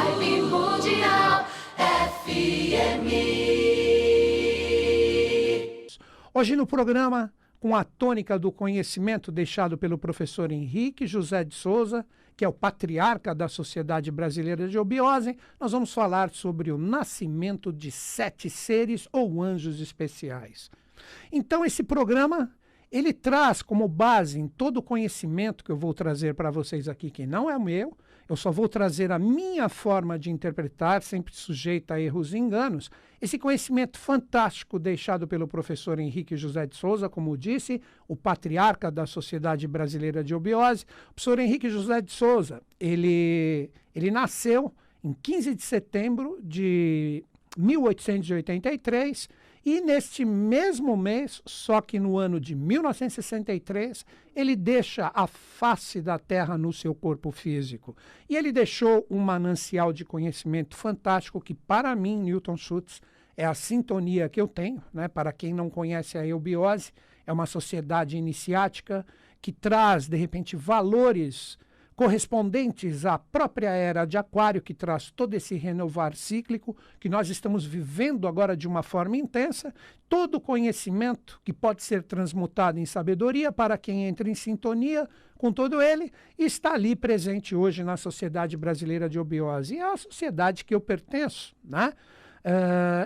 Vibe Mundial FM. Hoje no programa, com a tônica do conhecimento deixado pelo professor Henrique José de Souza, que é o patriarca da Sociedade Brasileira de Obiose, nós vamos falar sobre o nascimento de 7 seres ou anjos especiais. Então esse programa, ele traz como base em todo o conhecimento que eu vou trazer para vocês aqui, que não é o meu, eu só vou trazer a minha forma de interpretar, sempre sujeita a erros e enganos, esse conhecimento fantástico deixado pelo professor Henrique José de Souza, como disse, o patriarca da Sociedade Brasileira de Obiose. O professor Henrique José de Souza, ele nasceu em 15 de setembro de 1883, e neste mesmo mês, só que no ano de 1963, ele deixa a face da Terra no seu corpo físico. E ele deixou um manancial de conhecimento fantástico que, para mim, Newton Schultz, é a sintonia que eu tenho, né? Para quem não conhece a eubiose, é uma sociedade iniciática que traz, de repente, valores correspondentes à própria era de Aquário, que traz todo esse renovar cíclico que nós estamos vivendo agora de uma forma intensa, todo conhecimento que pode ser transmutado em sabedoria para quem entra em sintonia com todo ele, está ali presente hoje na Sociedade Brasileira de Obiose. E é a sociedade que eu pertenço, né?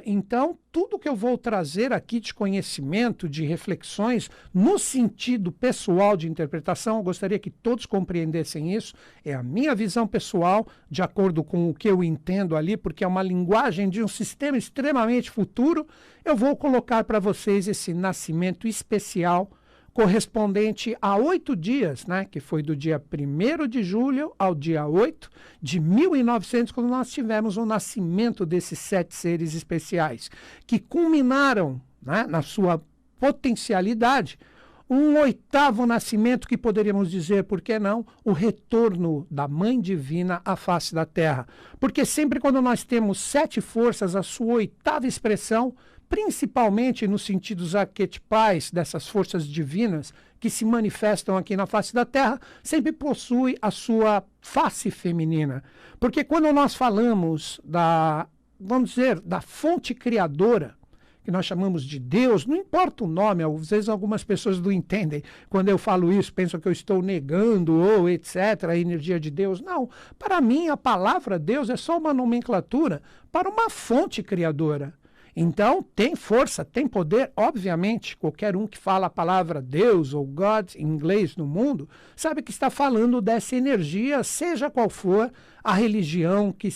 Então, tudo que eu vou trazer aqui de conhecimento, de reflexões, no sentido pessoal de interpretação, eu gostaria que todos compreendessem isso, é a minha visão pessoal, de acordo com o que eu entendo ali, porque é uma linguagem de um sistema extremamente futuro. Eu vou colocar para vocês esse nascimento especial, correspondente a 8 dias, né, que foi do dia 1º de julho ao dia 8 de 1900, quando nós tivemos o nascimento desses 7 seres especiais, que culminaram, né, na sua potencialidade, um 8º nascimento que poderíamos dizer, por que não, o retorno da Mãe Divina à face da Terra. Porque sempre quando nós temos 7 forças, a sua 8ª expressão, principalmente nos sentidos arquetipais dessas forças divinas que se manifestam aqui na face da Terra, sempre possui a sua face feminina. Porque quando nós falamos da, vamos dizer, da fonte criadora, que nós chamamos de Deus, não importa o nome, às vezes algumas pessoas não entendem. Quando eu falo isso, pensam que eu estou negando ou etc., a energia de Deus. Não, para mim a palavra Deus é só uma nomenclatura para uma fonte criadora. Então, tem força, tem poder, obviamente, qualquer um que fala a palavra Deus ou God em inglês no mundo, sabe que está falando dessa energia, seja qual for a religião que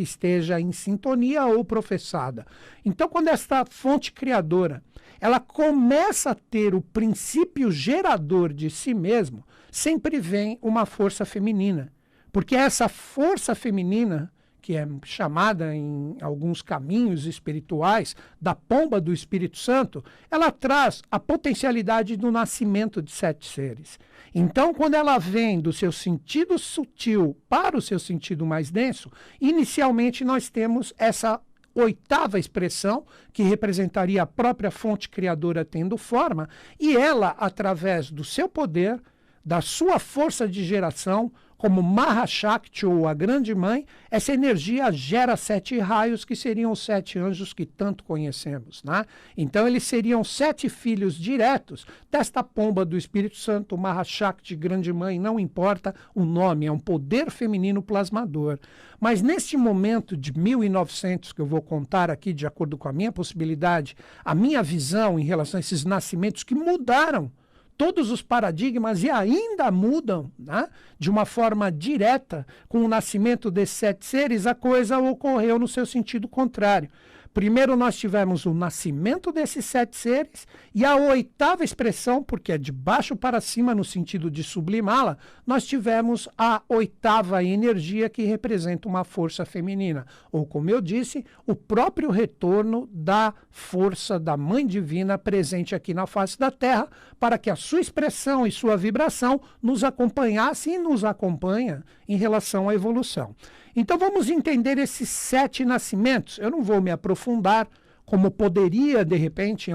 esteja em sintonia ou professada. Então, quando esta fonte criadora, ela começa a ter o princípio gerador de si mesmo, sempre vem uma força feminina, porque essa força feminina, que é chamada em alguns caminhos espirituais da pomba do Espírito Santo, ela traz a potencialidade do nascimento de 7 seres. Então, quando ela vem do seu sentido sutil para o seu sentido mais denso, inicialmente nós temos essa 8ª expressão, que representaria a própria fonte criadora tendo forma, e ela, através do seu poder, da sua força de geração, como Mahashakti ou a Grande Mãe, essa energia gera 7 raios, que seriam os 7 anjos que tanto conhecemos, né? Então eles seriam 7 filhos diretos desta pomba do Espírito Santo, Mahashakti, Grande Mãe, não importa o nome, é um poder feminino plasmador. Mas neste momento de 1900, que eu vou contar aqui de acordo com a minha possibilidade, a minha visão em relação a esses nascimentos que mudaram todos os paradigmas e ainda mudam, né? De uma forma direta, com o nascimento desses 7 seres, a coisa ocorreu no seu sentido contrário. Primeiro nós tivemos o nascimento desses 7 seres e a 8ª expressão, porque é de baixo para cima no sentido de sublimá-la, nós tivemos a 8ª energia que representa uma força feminina. Ou, como eu disse, o próprio retorno da força da Mãe Divina presente aqui na face da Terra, para que a sua expressão e sua vibração nos acompanhasse e nos acompanha em relação à evolução. Então vamos entender esses 7 nascimentos. Eu não vou me aprofundar como poderia, de repente,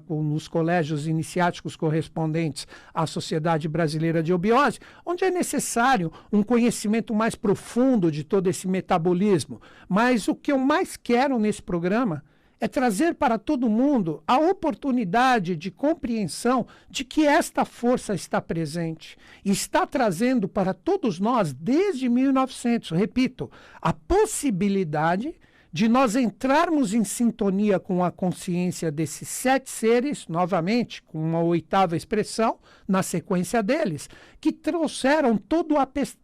nos colégios iniciáticos correspondentes à Sociedade Brasileira de Obiose, onde é necessário um conhecimento mais profundo de todo esse metabolismo. Mas o que eu mais quero nesse programa é trazer para todo mundo a oportunidade de compreensão de que esta força está presente e está trazendo para todos nós, desde 1900, repito, a possibilidade de nós entrarmos em sintonia com a consciência desses 7 seres, novamente, com uma 8ª expressão, na sequência deles, que trouxeram todo o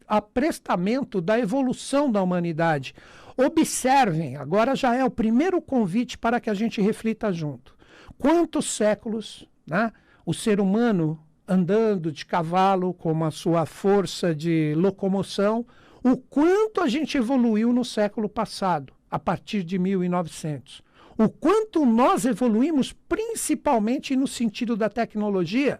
aprestamento da evolução da humanidade. Observem, agora já é o primeiro convite para que a gente reflita junto. Quantos séculos, né, o ser humano andando de cavalo com a sua força de locomoção, o quanto a gente evoluiu no século passado, a partir de 1900. O quanto nós evoluímos principalmente no sentido da tecnologia.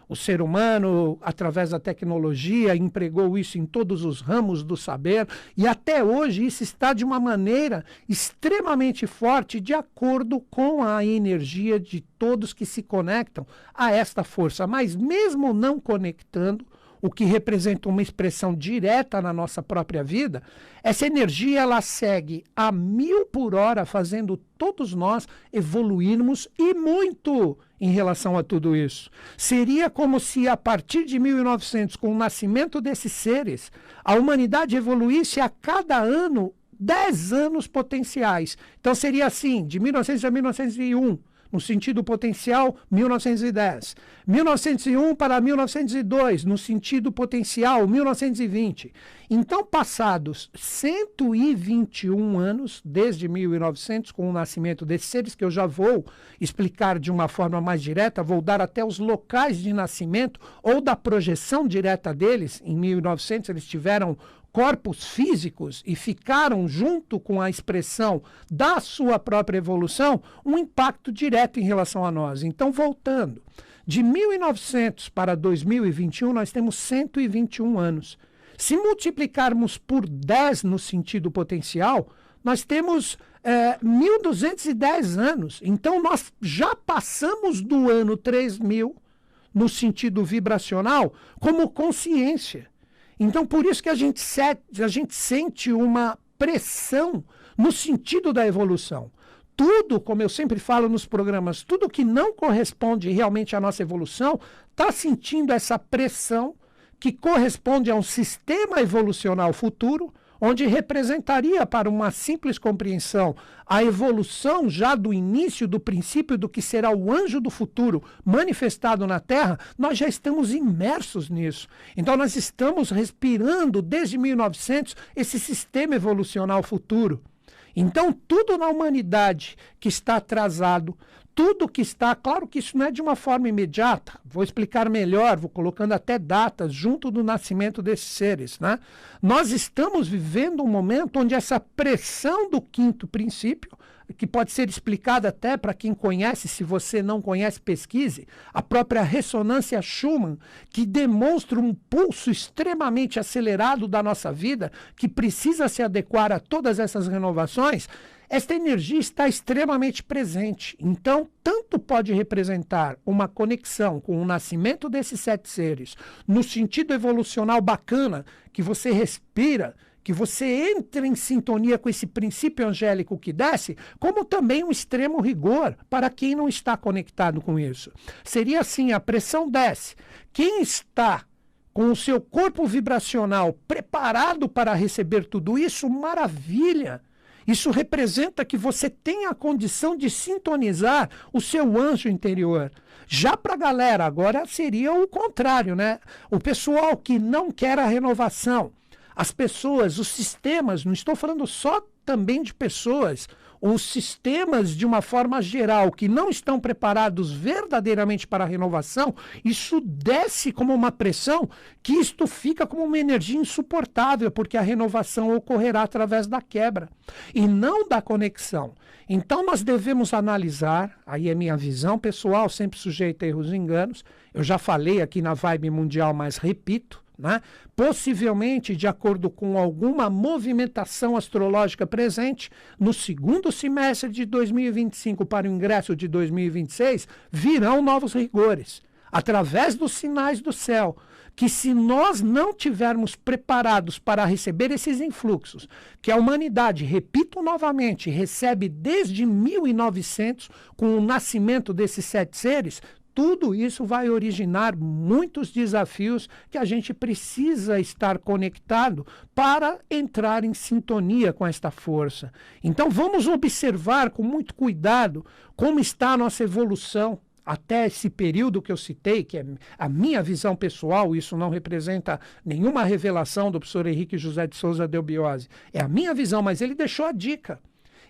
O ser humano, através da tecnologia, empregou isso em todos os ramos do saber e até hoje isso está de uma maneira extremamente forte de acordo com a energia de todos que se conectam a esta força. Mas mesmo não conectando, o que representa uma expressão direta na nossa própria vida, essa energia ela segue a 1000 por hora, fazendo todos nós evoluirmos e muito em relação a tudo isso. Seria como se a partir de 1900, com o nascimento desses seres, a humanidade evoluísse a cada ano 10 anos potenciais. Então seria assim, de 1900 a 1901, no sentido potencial, 1910. 1901 para 1902, no sentido potencial, 1920. Então, passados 121 anos, desde 1900, com o nascimento desses seres, que eu já vou explicar de uma forma mais direta, vou dar até os locais de nascimento ou da projeção direta deles. Em 1900, eles tiveram corpos físicos e ficaram, junto com a expressão da sua própria evolução, um impacto direto em relação a nós. Então, voltando, de 1900 para 2021, nós temos 121 anos. Se multiplicarmos por 10 no sentido potencial, nós temos 1.210 anos. Então, nós já passamos do ano 3000, no sentido vibracional, como consciência. Então, por isso que a gente sente uma pressão no sentido da evolução. Tudo, como eu sempre falo nos programas, tudo que não corresponde realmente à nossa evolução, está sentindo essa pressão que corresponde a um sistema evolucional futuro, onde representaria para uma simples compreensão a evolução já do início, do princípio do que será o anjo do futuro manifestado na Terra, nós já estamos imersos nisso. Então nós estamos respirando desde 1900 esse sistema evolucional futuro. Então tudo na humanidade que está atrasado, tudo que está, claro que isso não é de uma forma imediata, vou explicar melhor, vou colocando até datas junto do nascimento desses seres, né? Nós estamos vivendo um momento onde essa pressão do 5º princípio, que pode ser explicada até para quem conhece, se você não conhece, pesquise, a própria ressonância Schumann, que demonstra um pulso extremamente acelerado da nossa vida, que precisa se adequar a todas essas renovações. Esta energia está extremamente presente. Então, tanto pode representar uma conexão com o nascimento desses 7 seres, no sentido evolucional bacana, que você respira, que você entra em sintonia com esse princípio angélico que desce, como também um extremo rigor para quem não está conectado com isso. Seria assim, a pressão desce. Quem está com o seu corpo vibracional preparado para receber tudo isso, maravilha! Isso representa que você tem a condição de sintonizar o seu anjo interior. Já para a galera, agora seria o contrário, né? O pessoal que não quer a renovação, as pessoas, os sistemas, não estou falando só também de pessoas, os sistemas de uma forma geral que não estão preparados verdadeiramente para a renovação, isso desce como uma pressão que isto fica como uma energia insuportável, porque a renovação ocorrerá através da quebra e não da conexão. Então nós devemos analisar, aí é minha visão pessoal, sempre sujeita a erros e enganos, eu já falei aqui na Vibe Mundial, mas repito, né? Possivelmente, de acordo com alguma movimentação astrológica presente, no segundo semestre de 2025 para o ingresso de 2026, virão novos rigores, através dos sinais do céu, que se nós não tivermos preparados para receber esses influxos, que a humanidade, repito novamente, recebe desde 1900, com o nascimento desses 7 seres, tudo isso vai originar muitos desafios que a gente precisa estar conectado para entrar em sintonia com esta força. Então vamos observar com muito cuidado como está a nossa evolução até esse período que eu citei, que é a minha visão pessoal. Isso não representa nenhuma revelação do professor Henrique José de Souza Delbiose. É a minha visão, mas ele deixou a dica.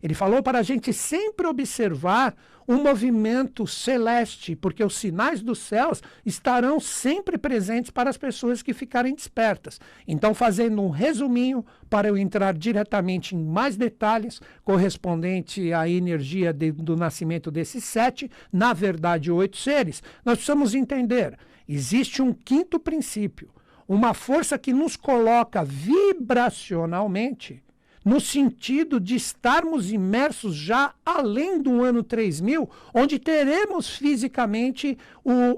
Ele falou para a gente sempre observar o movimento celeste, porque os sinais dos céus estarão sempre presentes para as pessoas que ficarem despertas. Então, fazendo um resuminho, para eu entrar diretamente em mais detalhes, correspondente à energia do nascimento desses 7, na verdade 8 seres, nós precisamos entender, existe um quinto princípio, uma força que nos coloca vibracionalmente no sentido de estarmos imersos já além do ano 3000, onde teremos fisicamente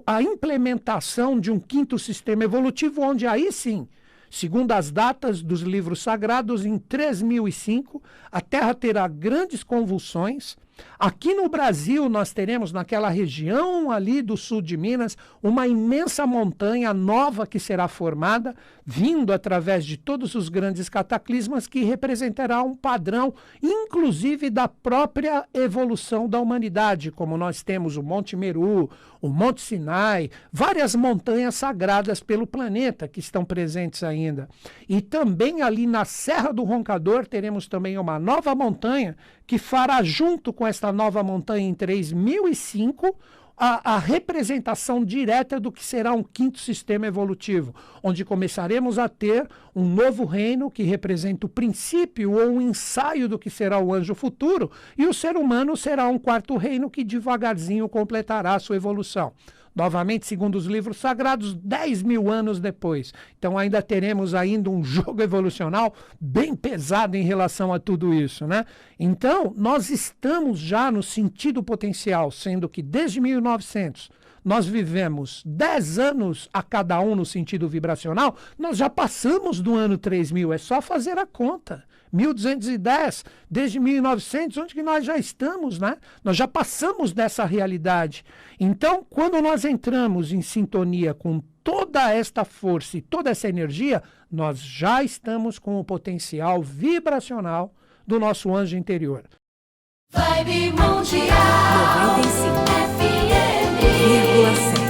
a implementação de um quinto sistema evolutivo, onde aí sim, segundo as datas dos livros sagrados, em 3005, a Terra terá grandes convulsões. Aqui no Brasil, nós teremos naquela região ali do sul de Minas, uma imensa montanha nova que será formada, vindo através de todos os grandes cataclismas, que representará um padrão, inclusive da própria evolução da humanidade, como nós temos o Monte Meru, o Monte Sinai, várias montanhas sagradas pelo planeta que estão presentes ainda. E também ali na Serra do Roncador teremos também uma nova montanha que fará junto com esta nova montanha em 3005 a representação direta do que será um quinto sistema evolutivo, onde começaremos a ter um novo reino que representa o princípio ou um ensaio do que será o anjo futuro, e o ser humano será um quarto reino que devagarzinho completará a sua evolução. Novamente, segundo os livros sagrados, 10.000 anos depois. Então ainda teremos ainda um jogo evolucional bem pesado em relação a tudo isso, né? Então, nós estamos já no sentido potencial, sendo que desde 1900 nós vivemos 10 anos a cada um no sentido vibracional, nós já passamos do ano 3000, é só fazer a conta. 1210, desde 1900, onde que nós já estamos, né? Nós já passamos dessa realidade. Então, quando nós entramos em sintonia com toda esta força e toda essa energia, nós já estamos com o potencial vibracional do nosso anjo interior. Vibe Mundial 95,7. FM.